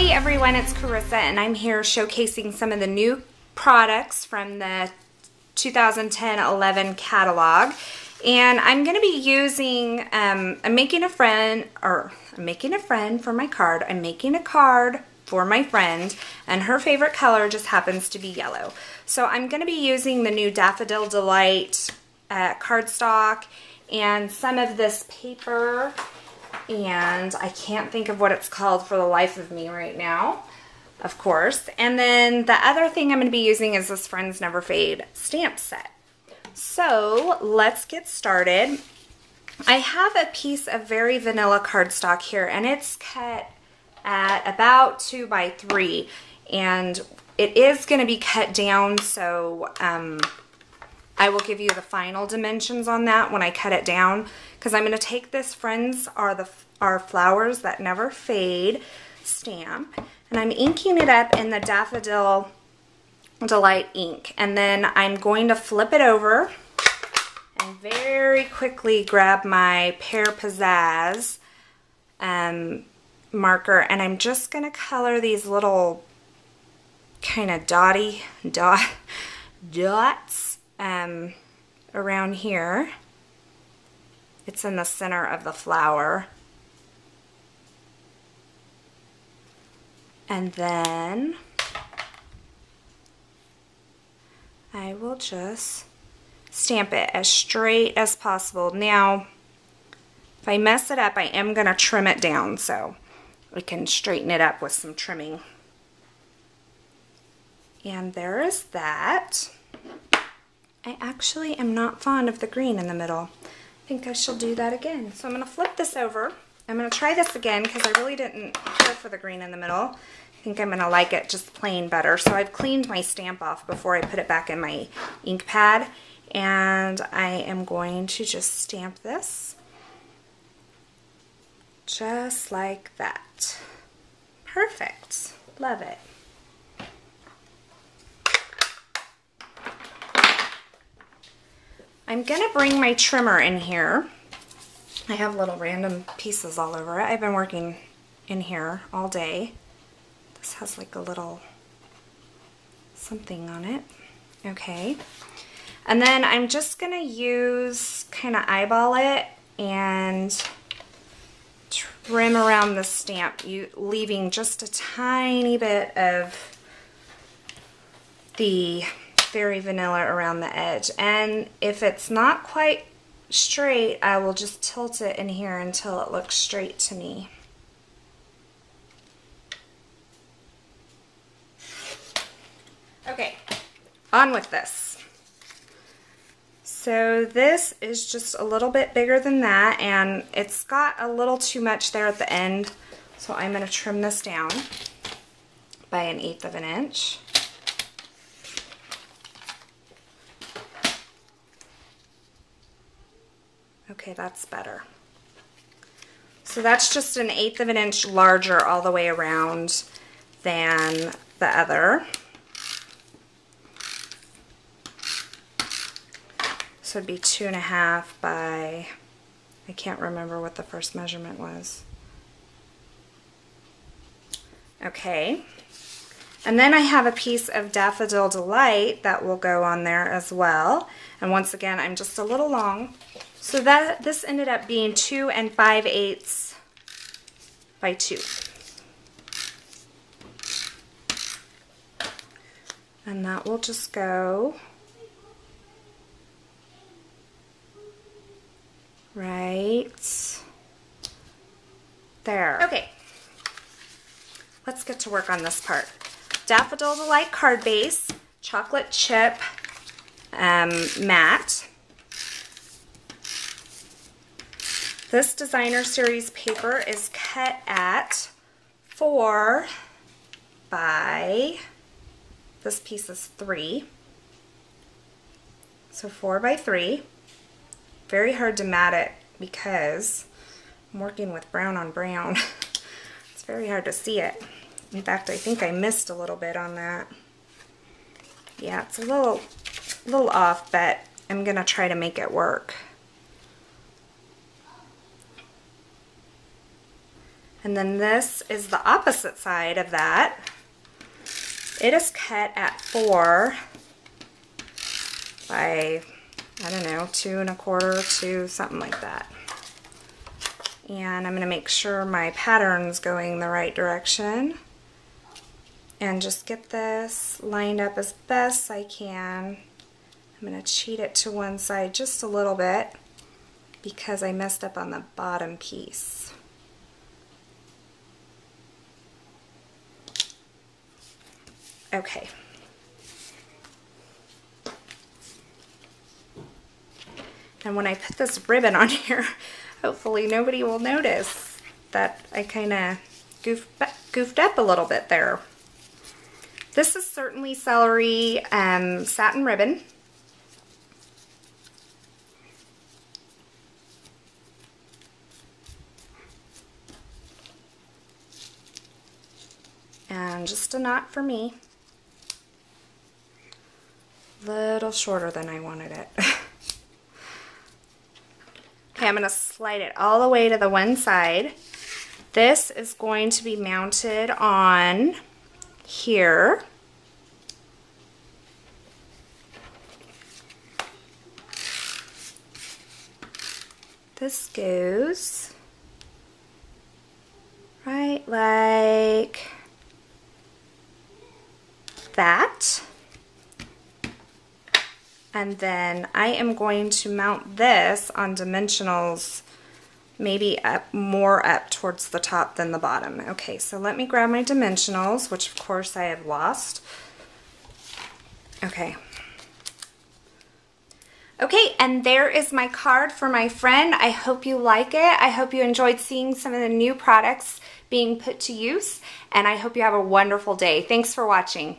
Hey everyone, it's Carissa and I'm here showcasing some of the new products from the 2010-11 catalog. And I'm going to be using, I'm making a friend for my card. I'm making a card for my friend and her favorite color just happens to be yellow. So I'm going to be using the new Daffodil Delight cardstock and some of this paper, and I can't think of what it's called for the life of me right now, of course. And then the other thing I'm going to be using is this Friends Never Fade stamp set. So let's get started. I have a piece of very vanilla cardstock here, and it's cut at about 2 by 3, and it is going to be cut down, so I will give you the final dimensions on that when I cut it down, because I'm going to take this Friends Are Flowers That Never Fade stamp, and I'm inking it up in the Daffodil Delight ink, and then I'm going to flip it over and very quickly grab my Pear Pizzazz marker, and I'm just going to color these little kind of dots around here. It's in the center of the flower. And then I will just stamp it as straight as possible. Now, if I mess it up, I am going to trim it down so we can straighten it up with some trimming. And there is that. I actually am not fond of the green in the middle. I think I shall do that again. So I'm going to flip this over. I'm going to try this again because I really didn't care for the green in the middle. I think I'm going to like it just plain better. So I've cleaned my stamp off before I put it back in my ink pad. And I am going to just stamp this just like that. Perfect. Love it. I'm going to bring my trimmer in here. I have little random pieces all over it. I've been working in here all day. This has like a little something on it. Okay. And then I'm just going to use, kind of eyeball it and trim around the stamp, leaving just a tiny bit of the Very Vanilla around the edge. And if it's not quite straight, I will just tilt it in here until it looks straight to me. Okay, on with this. So this is just a little bit bigger than that, and it's got a little too much there at the end, so I'm going to trim this down by 1/8 of an inch. Okay, that's better. So that's just 1/8 of an inch larger all the way around than the other. So it'd be 2.5 by, I can't remember what the first measurement was. Okay. And then I have a piece of Daffodil Delight that will go on there as well. And once again, I'm just a little long. So this ended up being 2 5/8 by 2. And that will just go right there. Okay, let's get to work on this part. Daffodil Delight card base, chocolate chip matte. This designer series paper is cut at 4 by, this piece is 3, so 4 by 3. Very hard to mat it because I'm working with brown on brown. It's very hard to see it. In fact, I think I missed a little bit on that. Yeah, it's a little off, but I'm gonna try to make it work. And then this is the opposite side of that. It is cut at 4 by, I don't know, 2 1/4, 2, something like that. And I'm going to make sure my pattern's going the right direction. And just get this lined up as best I can. I'm going to cheat it to one side just a little bit because I messed up on the bottom piece. Okay. And when I put this ribbon on here, hopefully nobody will notice that I kind of goofed up a little bit there. This is certainly celery satin ribbon. And just a knot for me. Little shorter than I wanted it. Okay, I'm going to slide it all the way to the one side. This is going to be mounted on here. This goes right like that. And then I am going to mount this on dimensionals, maybe more up towards the top than the bottom. Okay, so let me grab my dimensionals, which of course I have lost. Okay. Okay, and there is my card for my friend. I hope you like it. I hope you enjoyed seeing some of the new products being put to use, and I hope you have a wonderful day. Thanks for watching.